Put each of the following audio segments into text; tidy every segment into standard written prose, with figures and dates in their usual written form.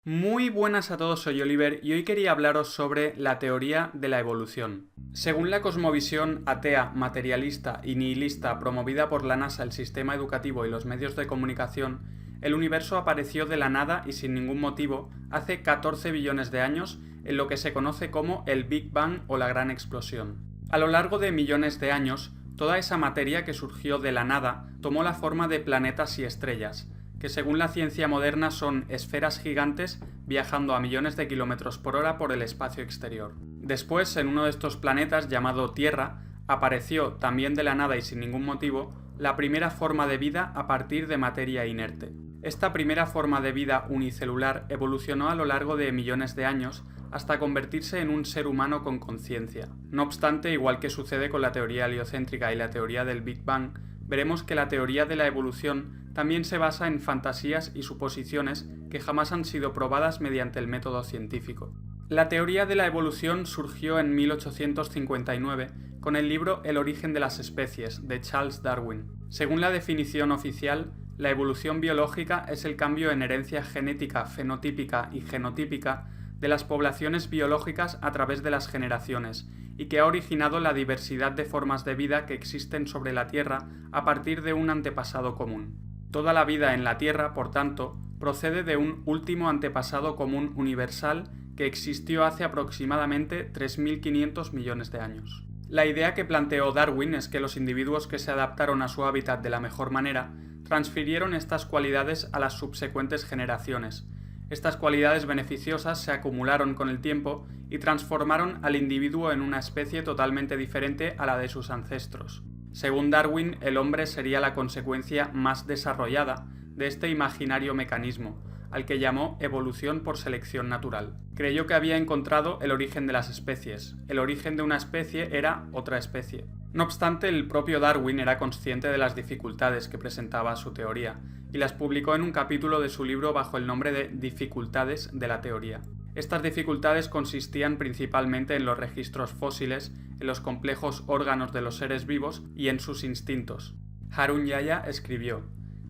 Muy buenas a todos, soy Oliver y hoy quería hablaros sobre la teoría de la evolución. Según la cosmovisión atea, materialista y nihilista promovida por la NASA, el sistema educativo y los medios de comunicación, el universo apareció de la nada y sin ningún motivo hace 14 billones de años en lo que se conoce como el Big Bang o la Gran Explosión. A lo largo de millones de años, toda esa materia que surgió de la nada tomó la forma de planetas y estrellas, que según la ciencia moderna son esferas gigantes viajando a millones de kilómetros por hora por el espacio exterior. Después, en uno de estos planetas llamado Tierra, apareció, también de la nada y sin ningún motivo, la primera forma de vida a partir de materia inerte. Esta primera forma de vida unicelular evolucionó a lo largo de millones de años hasta convertirse en un ser humano con conciencia. No obstante, igual que sucede con la teoría heliocéntrica y la teoría del Big Bang, veremos que la teoría de la evolución también se basa en fantasías y suposiciones que jamás han sido probadas mediante el método científico. La teoría de la evolución surgió en 1859 con el libro El origen de las especies, de Charles Darwin. Según la definición oficial, la evolución biológica es el cambio en herencia genética, fenotípica y genotípica de las poblaciones biológicas a través de las generaciones, y que ha originado la diversidad de formas de vida que existen sobre la Tierra a partir de un antepasado común. Toda la vida en la Tierra, por tanto, procede de un último antepasado común universal que existió hace aproximadamente 3.500 millones de años. La idea que planteó Darwin es que los individuos que se adaptaron a su hábitat de la mejor manera transfirieron estas cualidades a las subsecuentes generaciones. Estas cualidades beneficiosas se acumularon con el tiempo y transformaron al individuo en una especie totalmente diferente a la de sus ancestros. Según Darwin, el hombre sería la consecuencia más desarrollada de este imaginario mecanismo, al que llamó evolución por selección natural. Creyó que había encontrado el origen de las especies. El origen de una especie era otra especie. No obstante, el propio Darwin era consciente de las dificultades que presentaba su teoría, y las publicó en un capítulo de su libro bajo el nombre de Dificultades de la teoría. Estas dificultades consistían principalmente en los registros fósiles, en los complejos órganos de los seres vivos y en sus instintos. Harun Yahya escribió: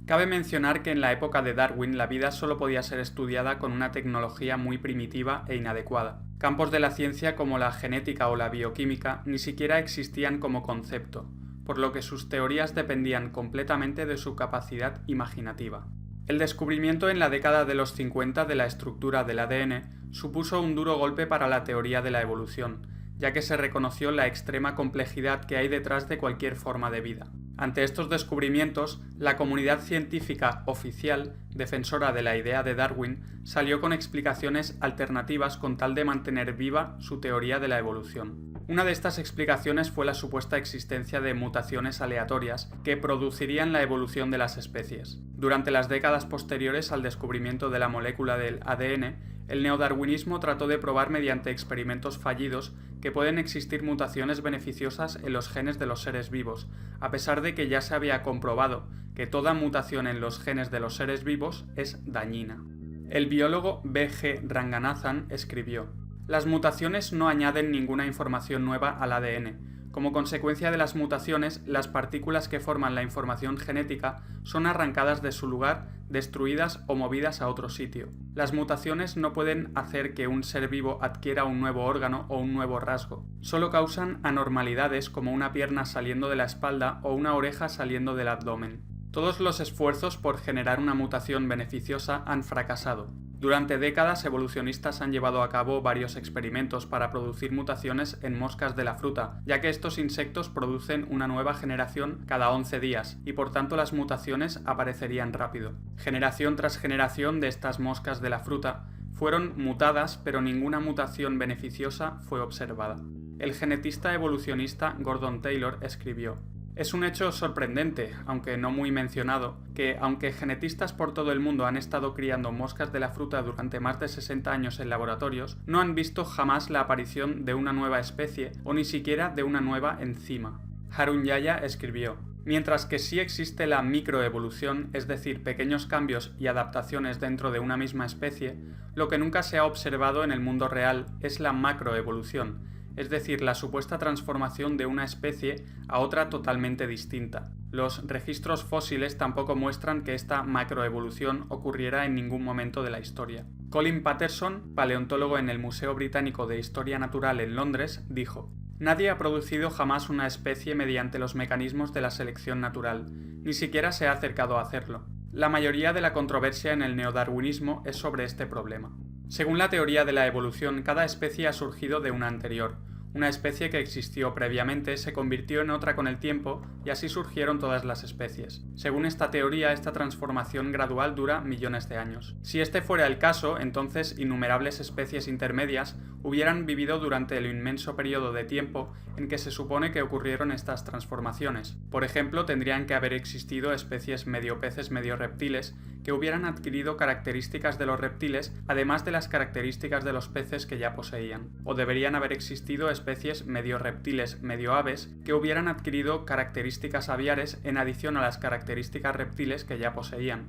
cabe mencionar que en la época de Darwin la vida solo podía ser estudiada con una tecnología muy primitiva e inadecuada. Campos de la ciencia como la genética o la bioquímica ni siquiera existían como concepto, por lo que sus teorías dependían completamente de su capacidad imaginativa. El descubrimiento en la década de los 50 de la estructura del ADN supuso un duro golpe para la teoría de la evolución, ya que se reconoció la extrema complejidad que hay detrás de cualquier forma de vida. Ante estos descubrimientos, la comunidad científica oficial, defensora de la idea de Darwin, salió con explicaciones alternativas con tal de mantener viva su teoría de la evolución. Una de estas explicaciones fue la supuesta existencia de mutaciones aleatorias que producirían la evolución de las especies. Durante las décadas posteriores al descubrimiento de la molécula del ADN, el neodarwinismo trató de probar mediante experimentos fallidos que pueden existir mutaciones beneficiosas en los genes de los seres vivos, a pesar de que ya se había comprobado que toda mutación en los genes de los seres vivos es dañina. El biólogo B. G. Ranganathan escribió: las mutaciones no añaden ninguna información nueva al ADN. Como consecuencia de las mutaciones, las partículas que forman la información genética son arrancadas de su lugar, destruidas o movidas a otro sitio. Las mutaciones no pueden hacer que un ser vivo adquiera un nuevo órgano o un nuevo rasgo. Solo causan anormalidades como una pierna saliendo de la espalda o una oreja saliendo del abdomen. Todos los esfuerzos por generar una mutación beneficiosa han fracasado. Durante décadas, evolucionistas han llevado a cabo varios experimentos para producir mutaciones en moscas de la fruta, ya que estos insectos producen una nueva generación cada 11 días, y por tanto las mutaciones aparecerían rápido. Generación tras generación de estas moscas de la fruta fueron mutadas, pero ninguna mutación beneficiosa fue observada. El genetista evolucionista Gordon Taylor escribió: es un hecho sorprendente, aunque no muy mencionado, que aunque genetistas por todo el mundo han estado criando moscas de la fruta durante más de 60 años en laboratorios, no han visto jamás la aparición de una nueva especie o ni siquiera de una nueva enzima. Harun Yahya escribió: mientras que sí existe la microevolución, es decir, pequeños cambios y adaptaciones dentro de una misma especie, lo que nunca se ha observado en el mundo real es la macroevolución, es decir, la supuesta transformación de una especie a otra totalmente distinta. Los registros fósiles tampoco muestran que esta macroevolución ocurriera en ningún momento de la historia. Colin Patterson, paleontólogo en el Museo Británico de Historia Natural en Londres, dijo: «Nadie ha producido jamás una especie mediante los mecanismos de la selección natural, ni siquiera se ha acercado a hacerlo. La mayoría de la controversia en el neodarwinismo es sobre este problema». Según la teoría de la evolución, cada especie ha surgido de una anterior. Una especie que existió previamente se convirtió en otra con el tiempo y así surgieron todas las especies. Según esta teoría, esta transformación gradual dura millones de años. Si este fuera el caso, entonces innumerables especies intermedias hubieran vivido durante el inmenso periodo de tiempo en que se supone que ocurrieron estas transformaciones. Por ejemplo, tendrían que haber existido especies medio peces medio reptiles que hubieran adquirido características de los reptiles además de las características de los peces que ya poseían. O deberían haber existido especies medio reptiles medio aves que hubieran adquirido características aviares en adición a las características reptiles que ya poseían.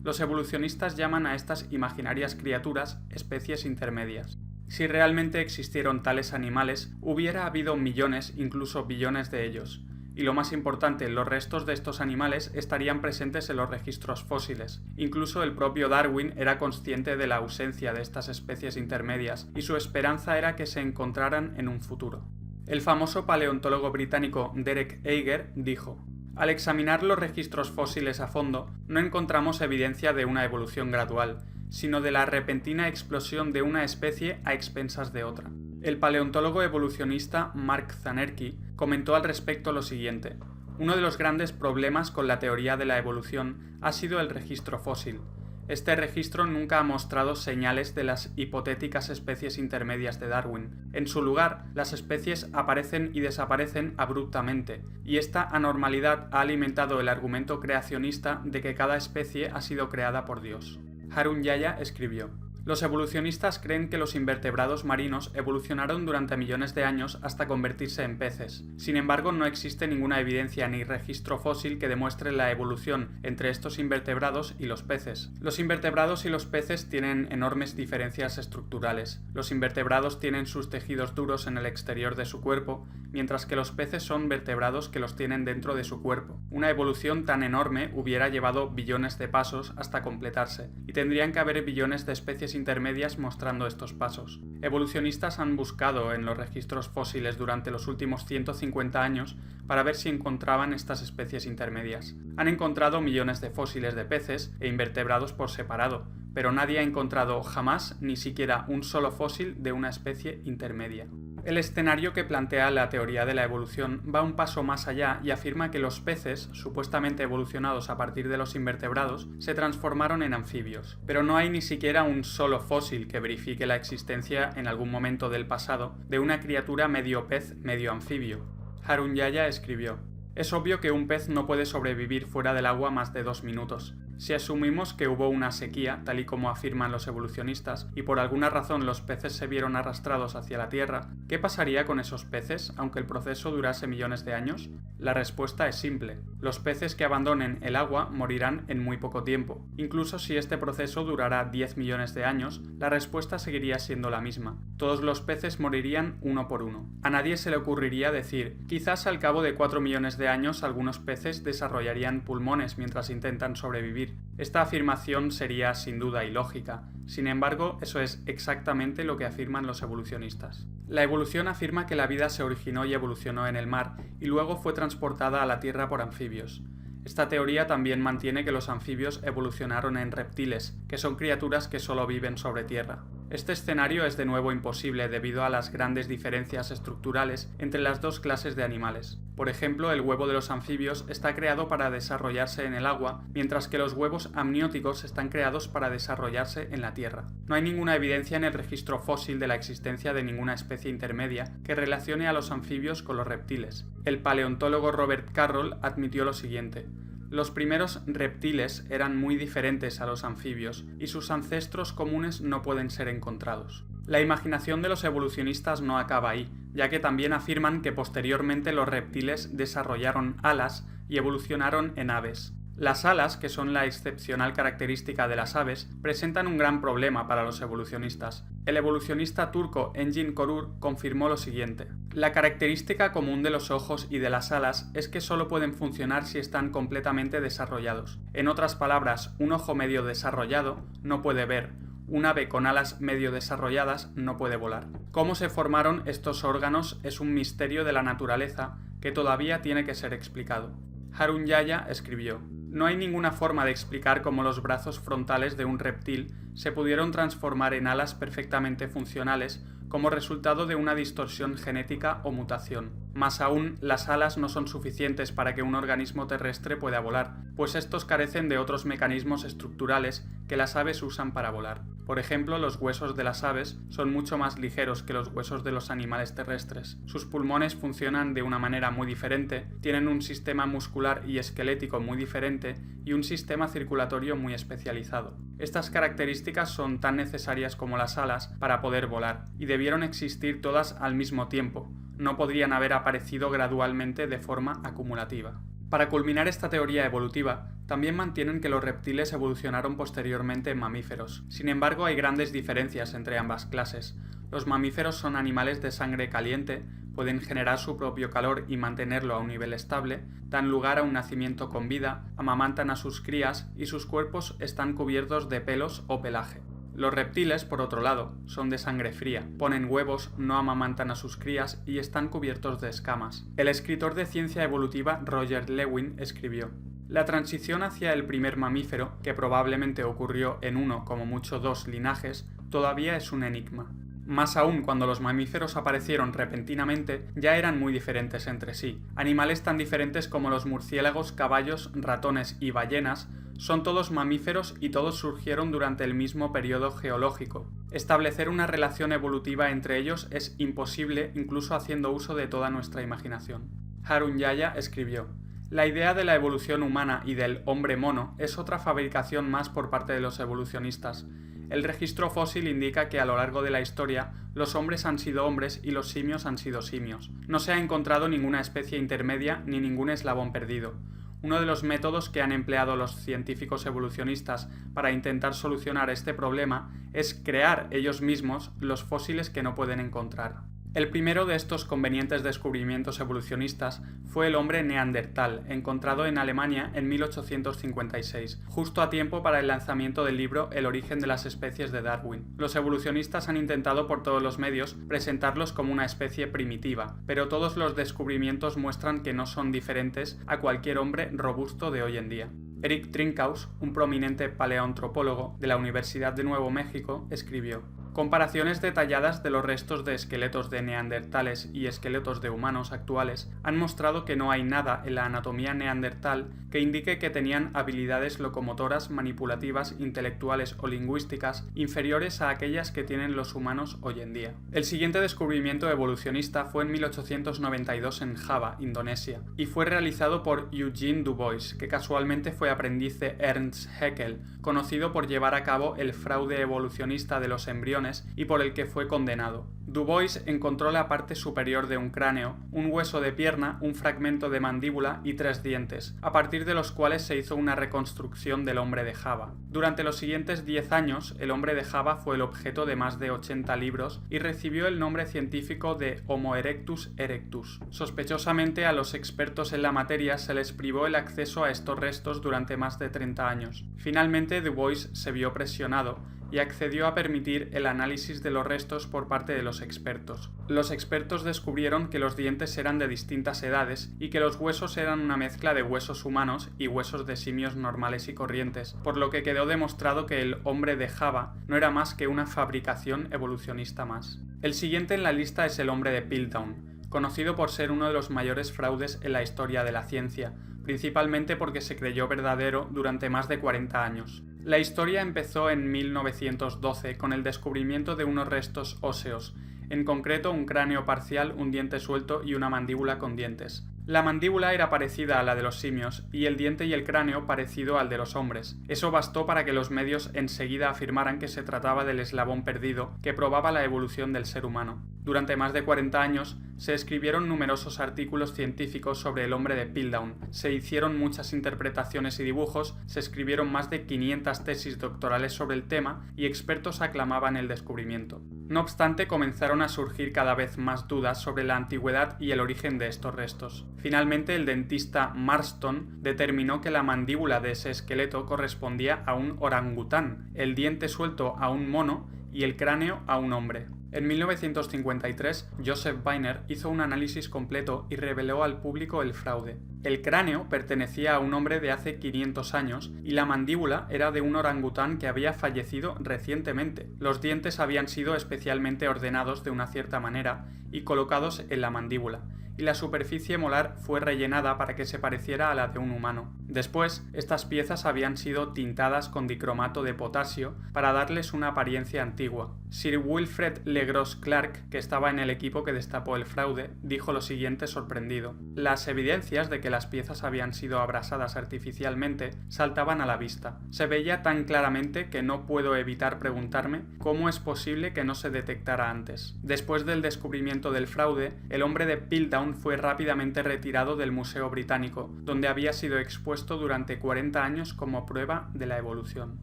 Los evolucionistas llaman a estas imaginarias criaturas especies intermedias. Si realmente existieron tales animales, hubiera habido millones, incluso billones de ellos. Y lo más importante, los restos de estos animales estarían presentes en los registros fósiles. Incluso el propio Darwin era consciente de la ausencia de estas especies intermedias, y su esperanza era que se encontraran en un futuro. El famoso paleontólogo británico Derek Eiger dijo: «Al examinar los registros fósiles a fondo, no encontramos evidencia de una evolución gradual, sino de la repentina explosión de una especie a expensas de otra». El paleontólogo evolucionista Mark Zanerky comentó al respecto lo siguiente: «Uno de los grandes problemas con la teoría de la evolución ha sido el registro fósil. Este registro nunca ha mostrado señales de las hipotéticas especies intermedias de Darwin. En su lugar, las especies aparecen y desaparecen abruptamente, y esta anormalidad ha alimentado el argumento creacionista de que cada especie ha sido creada por Dios». Harun Yahya escribió: «Los evolucionistas creen que los invertebrados marinos evolucionaron durante millones de años hasta convertirse en peces. Sin embargo, no existe ninguna evidencia ni registro fósil que demuestre la evolución entre estos invertebrados y los peces. Los invertebrados y los peces tienen enormes diferencias estructurales. Los invertebrados tienen sus tejidos duros en el exterior de su cuerpo, mientras que los peces son vertebrados que los tienen dentro de su cuerpo. Una evolución tan enorme hubiera llevado billones de pasos hasta completarse, y tendrían que haber billones de especies intermedias mostrando estos pasos. Evolucionistas han buscado en los registros fósiles durante los últimos 150 años para ver si encontraban estas especies intermedias. Han encontrado millones de fósiles de peces e invertebrados por separado, pero nadie ha encontrado jamás ni siquiera un solo fósil de una especie intermedia». El escenario que plantea la teoría de la evolución va un paso más allá y afirma que los peces, supuestamente evolucionados a partir de los invertebrados, se transformaron en anfibios. Pero no hay ni siquiera un solo fósil que verifique la existencia en algún momento del pasado de una criatura medio pez, medio anfibio. Harun Yahya escribió: «Es obvio que un pez no puede sobrevivir fuera del agua más de 2 minutos. Si asumimos que hubo una sequía, tal y como afirman los evolucionistas, y por alguna razón los peces se vieron arrastrados hacia la Tierra, ¿qué pasaría con esos peces, aunque el proceso durase millones de años? La respuesta es simple. Los peces que abandonen el agua morirán en muy poco tiempo. Incluso si este proceso durara 10 millones de años, la respuesta seguiría siendo la misma. Todos los peces morirían uno por uno. A nadie se le ocurriría decir: quizás al cabo de 4 millones de años algunos peces desarrollarían pulmones mientras intentan sobrevivir. Esta afirmación sería sin duda ilógica. Sin embargo, eso es exactamente lo que afirman los evolucionistas. La evolución afirma que la vida se originó y evolucionó en el mar y luego fue transportada a la Tierra por anfibios. Esta teoría también mantiene que los anfibios evolucionaron en reptiles, que son criaturas que solo viven sobre tierra. Este escenario es de nuevo imposible debido a las grandes diferencias estructurales entre las dos clases de animales. Por ejemplo, el huevo de los anfibios está creado para desarrollarse en el agua, mientras que los huevos amnióticos están creados para desarrollarse en la tierra. No hay ninguna evidencia en el registro fósil de la existencia de ninguna especie intermedia que relacione a los anfibios con los reptiles. El paleontólogo Robert Carroll admitió lo siguiente: «Los primeros reptiles eran muy diferentes a los anfibios y sus ancestros comunes no pueden ser encontrados». La imaginación de los evolucionistas no acaba ahí, ya que también afirman que posteriormente los reptiles desarrollaron alas y evolucionaron en aves. Las alas, que son la excepcional característica de las aves, presentan un gran problema para los evolucionistas. El evolucionista turco Engin Korur confirmó lo siguiente: la característica común de los ojos y de las alas es que solo pueden funcionar si están completamente desarrollados. En otras palabras, un ojo medio desarrollado no puede ver, un ave con alas medio desarrolladas no puede volar. Cómo se formaron estos órganos es un misterio de la naturaleza que todavía tiene que ser explicado. Harun Yahya escribió: no hay ninguna forma de explicar cómo los brazos frontales de un reptil se pudieron transformar en alas perfectamente funcionales como resultado de una distorsión genética o mutación. Más aún, las alas no son suficientes para que un organismo terrestre pueda volar, pues estos carecen de otros mecanismos estructurales que las aves usan para volar. Por ejemplo, los huesos de las aves son mucho más ligeros que los huesos de los animales terrestres. Sus pulmones funcionan de una manera muy diferente, tienen un sistema muscular y esquelético muy diferente y un sistema circulatorio muy especializado. Estas características son tan necesarias como las alas para poder volar, y debieron existir todas al mismo tiempo. No podrían haber aparecido gradualmente de forma acumulativa. Para culminar esta teoría evolutiva, también mantienen que los reptiles evolucionaron posteriormente en mamíferos. Sin embargo, hay grandes diferencias entre ambas clases. Los mamíferos son animales de sangre caliente, pueden generar su propio calor y mantenerlo a un nivel estable, dan lugar a un nacimiento con vida, amamantan a sus crías y sus cuerpos están cubiertos de pelos o pelaje. Los reptiles, por otro lado, son de sangre fría, ponen huevos, no amamantan a sus crías y están cubiertos de escamas. El escritor de ciencia evolutiva Roger Lewin escribió: la transición hacia el primer mamífero, que probablemente ocurrió en uno, como mucho dos linajes, todavía es un enigma. Más aún, cuando los mamíferos aparecieron repentinamente, ya eran muy diferentes entre sí. Animales tan diferentes como los murciélagos, caballos, ratones y ballenas son todos mamíferos y todos surgieron durante el mismo periodo geológico. Establecer una relación evolutiva entre ellos es imposible incluso haciendo uso de toda nuestra imaginación. Harun Yahya escribió: la idea de la evolución humana y del hombre mono es otra fabricación más por parte de los evolucionistas. El registro fósil indica que a lo largo de la historia los hombres han sido hombres y los simios han sido simios. No se ha encontrado ninguna especie intermedia ni ningún eslabón perdido. Uno de los métodos que han empleado los científicos evolucionistas para intentar solucionar este problema es crear ellos mismos los fósiles que no pueden encontrar. El primero de estos convenientes descubrimientos evolucionistas fue el hombre neandertal, encontrado en Alemania en 1856, justo a tiempo para el lanzamiento del libro El origen de las especies de Darwin. Los evolucionistas han intentado por todos los medios presentarlos como una especie primitiva, pero todos los descubrimientos muestran que no son diferentes a cualquier hombre robusto de hoy en día. Eric Trinkaus, un prominente paleoantropólogo de la Universidad de Nuevo México, escribió: comparaciones detalladas de los restos de esqueletos de neandertales y esqueletos de humanos actuales han mostrado que no hay nada en la anatomía neandertal que indique que tenían habilidades locomotoras, manipulativas, intelectuales o lingüísticas inferiores a aquellas que tienen los humanos hoy en día. El siguiente descubrimiento evolucionista fue en 1892 en Java, Indonesia, y fue realizado por Eugene Dubois, que casualmente fue aprendiz de Ernst Haeckel, conocido por llevar a cabo el fraude evolucionista de los embriones y por el que fue condenado. Dubois encontró la parte superior de un cráneo, un hueso de pierna, un fragmento de mandíbula y 3 dientes, a partir de los cuales se hizo una reconstrucción del hombre de Java. Durante los siguientes 10 años, el hombre de Java fue el objeto de más de 80 libros y recibió el nombre científico de Homo erectus erectus. Sospechosamente, a los expertos en la materia se les privó el acceso a estos restos durante más de 30 años. Finalmente, Dubois se vio presionado y accedió a permitir el análisis de los restos por parte de los expertos. Los expertos descubrieron que los dientes eran de distintas edades y que los huesos eran una mezcla de huesos humanos y huesos de simios normales y corrientes, por lo que quedó demostrado que el hombre de Java no era más que una fabricación evolucionista más. El siguiente en la lista es el hombre de Piltdown, conocido por ser uno de los mayores fraudes en la historia de la ciencia, principalmente porque se creyó verdadero durante más de 40 años. La historia empezó en 1912 con el descubrimiento de unos restos óseos, en concreto un cráneo parcial, un diente suelto y una mandíbula con dientes. La mandíbula era parecida a la de los simios y el diente y el cráneo parecido al de los hombres. Eso bastó para que los medios enseguida afirmaran que se trataba del eslabón perdido que probaba la evolución del ser humano. Durante más de 40 años se escribieron numerosos artículos científicos sobre el hombre de Piltdown, se hicieron muchas interpretaciones y dibujos, se escribieron más de 500 tesis doctorales sobre el tema y expertos aclamaban el descubrimiento. No obstante, comenzaron a surgir cada vez más dudas sobre la antigüedad y el origen de estos restos. Finalmente, el dentista Marston determinó que la mandíbula de ese esqueleto correspondía a un orangután, el diente suelto a un mono y el cráneo a un hombre. En 1953, Joseph Weiner hizo un análisis completo y reveló al público el fraude. El cráneo pertenecía a un hombre de hace 500 años y la mandíbula era de un orangután que había fallecido recientemente. Los dientes habían sido especialmente ordenados de una cierta manera y colocados en la mandíbula, y la superficie molar fue rellenada para que se pareciera a la de un humano. Después, estas piezas habían sido tintadas con dicromato de potasio para darles una apariencia antigua. Sir Wilfred Legros Clark, que estaba en el equipo que destapó el fraude, dijo lo siguiente sorprendido: las evidencias de que las piezas habían sido abrasadas artificialmente saltaban a la vista. Se veía tan claramente que no puedo evitar preguntarme cómo es posible que no se detectara antes. Después del descubrimiento del fraude, el hombre de Piltdown fue rápidamente retirado del Museo Británico, donde había sido expuesto durante 40 años como prueba de la evolución.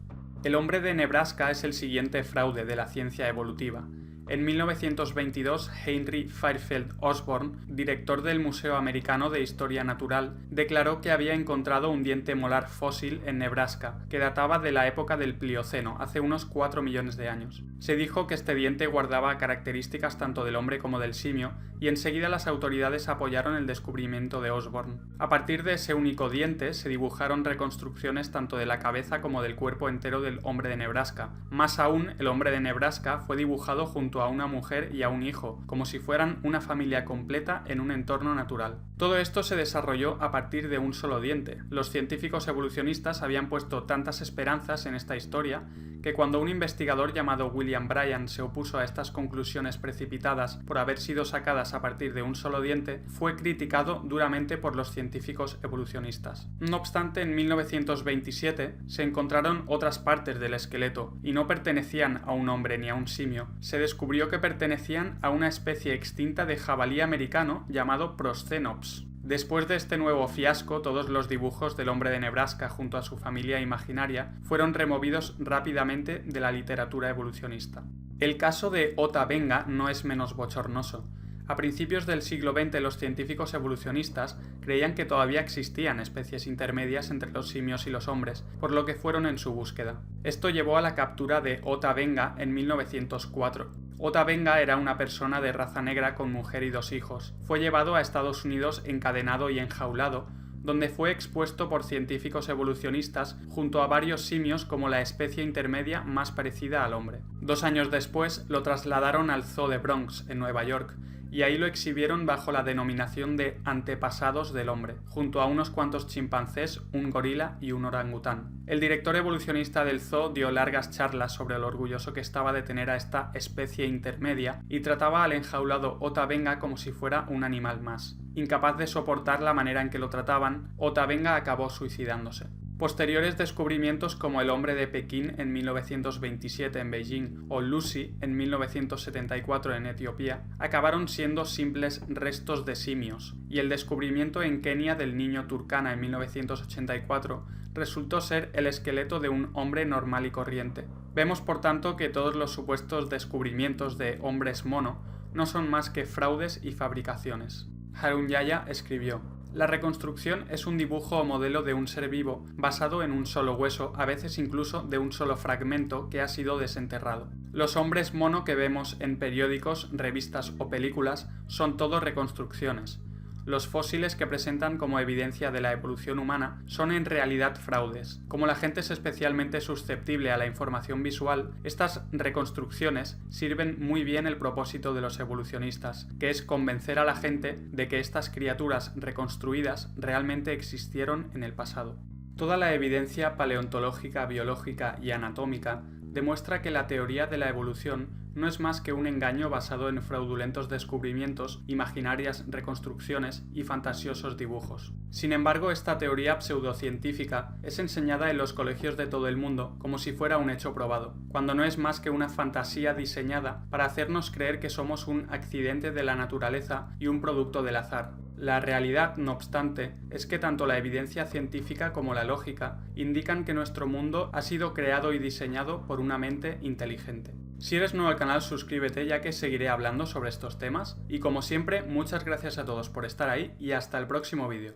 El hombre de Nebraska es el siguiente fraude de la ciencia evolutiva. En 1922, Henry Fairfield Osborn, director del Museo Americano de Historia Natural, declaró que había encontrado un diente molar fósil en Nebraska, que databa de la época del Plioceno, hace unos 4 millones de años. Se dijo que este diente guardaba características tanto del hombre como del simio, y enseguida las autoridades apoyaron el descubrimiento de Osborn. A partir de ese único diente se dibujaron reconstrucciones tanto de la cabeza como del cuerpo entero del hombre de Nebraska. Más aún, el hombre de Nebraska fue dibujado junto a una mujer y a un hijo, como si fueran una familia completa en un entorno natural. Todo esto se desarrolló a partir de un solo diente. Los científicos evolucionistas habían puesto tantas esperanzas en esta historia que cuando un investigador llamado William Bryan se opuso a estas conclusiones precipitadas por haber sido sacadas a partir de un solo diente, fue criticado duramente por los científicos evolucionistas. No obstante, en 1927 se encontraron otras partes del esqueleto y no pertenecían a un hombre ni a un simio. Se descubrió que pertenecían a una especie extinta de jabalí americano llamado Proscenops. Después de este nuevo fiasco, todos los dibujos del hombre de Nebraska junto a su familia imaginaria fueron removidos rápidamente de la literatura evolucionista. El caso de Ota Benga no es menos bochornoso. A principios del siglo XX los científicos evolucionistas creían que todavía existían especies intermedias entre los simios y los hombres, por lo que fueron en su búsqueda. Esto llevó a la captura de Ota Benga en 1904. Ota Benga era una persona de raza negra con mujer y 2 hijos. Fue llevado a Estados Unidos encadenado y enjaulado, donde fue expuesto por científicos evolucionistas junto a varios simios como la especie intermedia más parecida al hombre. 2 años después lo trasladaron al Zoo de Bronx, en Nueva York, y ahí lo exhibieron bajo la denominación de antepasados del hombre, junto a unos cuantos chimpancés, un gorila y un orangután. El director evolucionista del zoo dio largas charlas sobre lo orgulloso que estaba de tener a esta especie intermedia y trataba al enjaulado Ota Benga como si fuera un animal más. Incapaz de soportar la manera en que lo trataban, Ota Benga acabó suicidándose. Posteriores descubrimientos como el hombre de Pekín en 1927 en Beijing o Lucy en 1974 en Etiopía acabaron siendo simples restos de simios, y el descubrimiento en Kenia del niño Turkana en 1984 resultó ser el esqueleto de un hombre normal y corriente. Vemos por tanto que todos los supuestos descubrimientos de hombres mono no son más que fraudes y fabricaciones. Harunyaya escribió: la reconstrucción es un dibujo o modelo de un ser vivo basado en un solo hueso, a veces incluso de un solo fragmento que ha sido desenterrado. Los hombres mono que vemos en periódicos, revistas o películas son todo reconstrucciones. Los fósiles que presentan como evidencia de la evolución humana son en realidad fraudes. Como la gente es especialmente susceptible a la información visual, estas reconstrucciones sirven muy bien el propósito de los evolucionistas, que es convencer a la gente de que estas criaturas reconstruidas realmente existieron en el pasado. Toda la evidencia paleontológica, biológica y anatómica demuestra que la teoría de la evolución no es más que un engaño basado en fraudulentos descubrimientos, imaginarias reconstrucciones y fantasiosos dibujos. Sin embargo, esta teoría pseudocientífica es enseñada en los colegios de todo el mundo como si fuera un hecho probado, cuando no es más que una fantasía diseñada para hacernos creer que somos un accidente de la naturaleza y un producto del azar. La realidad, no obstante, es que tanto la evidencia científica como la lógica indican que nuestro mundo ha sido creado y diseñado por una mente inteligente. Si eres nuevo al canal, suscríbete, ya que seguiré hablando sobre estos temas, y como siempre, muchas gracias a todos por estar ahí y hasta el próximo vídeo.